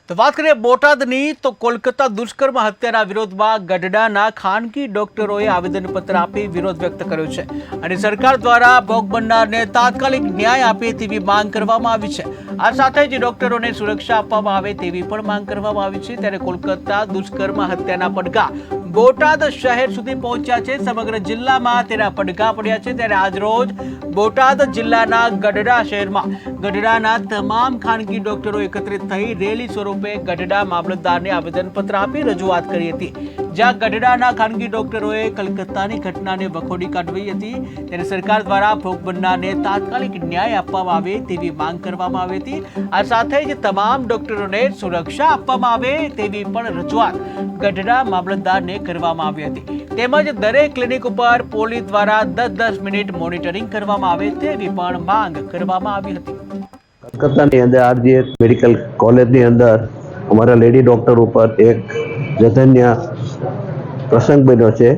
તો વાત કરીએ બોટાદની તો કોલકાતા દુષ્કર્મ હત્યાના વિરોધમાં ગઢડાના ખાનગી ડોક્ટરોએ આવેદનપત્ર આપી વિરોધ વ્યક્ત કર્યો છે અને સરકાર દ્વારા ભોગ બનનારને તાત્કાલિક ન્યાય આપે તેવી માંગ કરવામાં આવી છે। આ સાથે જ ડોક્ટરોને સુરક્ષા આપવામાં આવે તેવી પણ માંગ કરવામાં આવી છે। ત્યારે કોલકાતા દુષ્કર્મ હત્યાના પડઘા બોટાદ શહેર સુધી પહોંચ્યા છે। સમગ્ર જિલ્લામાં તેના પડઘા પડ્યા છે। ત્યારે આજરોજ બોટાદ જિલ્લાના ગઢડા શહેરમાં ગઢડાના તમામ ખાનગી ડોક્ટરો એકત્રિત થઈ રેલી સ્વરૂપે ગઢડા મામલતદારને આવેદનપત્ર આપી રજૂઆત કરી હતી, જ્યાં ગઢડાના ખાનગી ડોક્ટરોએ કલકત્તાની ઘટનાને વખોડી કાઢવી હતી। ત્યારે સરકાર દ્વારા ભોગ બનનારને તાત્કાલિક ન્યાય આપવામાં આવે તેવી માંગ કરવામાં આવી હતી। આ સાથે જ તમામ ડોક્ટરોને સુરક્ષા આપવામાં આવે તેવી પણ રજૂઆત ગઢડા મામલતદારને કરવામાં આવી હતી। તેમજ દરેક ક્લિનિક ઉપર પોલીસ દ્વારા 10-10 મિનિટ મોનિટરિંગ કરવામાં આવે તેવી પણ માંગ કરવામાં આવી હતી। કલકત્તાની અંદર આરજી મેડિકલ કોલેજની અંદર અમારા લેડી ડૉક્ટર ઉપર એક જઘન્ય પ્રસંગ બન્યો છે।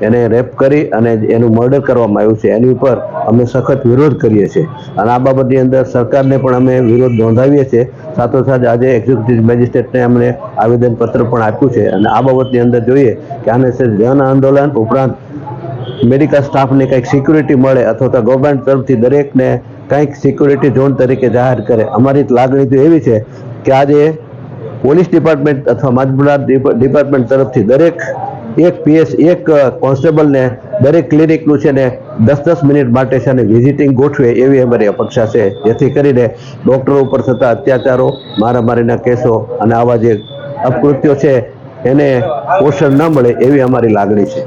એને રેપ કરી અને એનું મર્ડર કરવામાં આવ્યું છે। એની ઉપર અમે સખત વિરોધ કરીએ છીએ અને આ બાબતની અંદર સરકારને પણ અમે વિરોધ નોંધાવીએ છીએ। સાથોસાથ આજે એક્ઝિક્યુટિવ મેજિસ્ટ્રેટને અમને આવેદનપત્ર પણ આપ્યું છે અને આ બાબતની અંદર જોઈએ કે આને જન આંદોલન ઉપરાંત મેડિકલ સ્ટાફને કંઈક સિક્યુરિટી મળે અથવા તો ગવર્મેન્ટ તરફથી દરેકને કંઈક સિક્યુરિટી ઝોન તરીકે જાહેર કરે। અમારી લાગણી તો એવી છે કે આજે પોલીસ ડિપાર્ટમેન્ટ અથવા મામલતદાર ડિપાર્ટમેન્ટ તરફથી દરેક એક પીએસ એક કોન્સ્ટેબલને દરેક ક્લિનિકનું છે ને 10-10 મિનિટ માટે છે ને વિઝિટિંગ ગોઠવે એવી અમારી અપેક્ષા છે, જેથી કરીને ડૉક્ટરો ઉપર થતા અત્યાચારો, મારામારીના કેસો અને આવા જે અપકૃત્યો છે એને પોષણ ન મળે એવી અમારી લાગણી છે।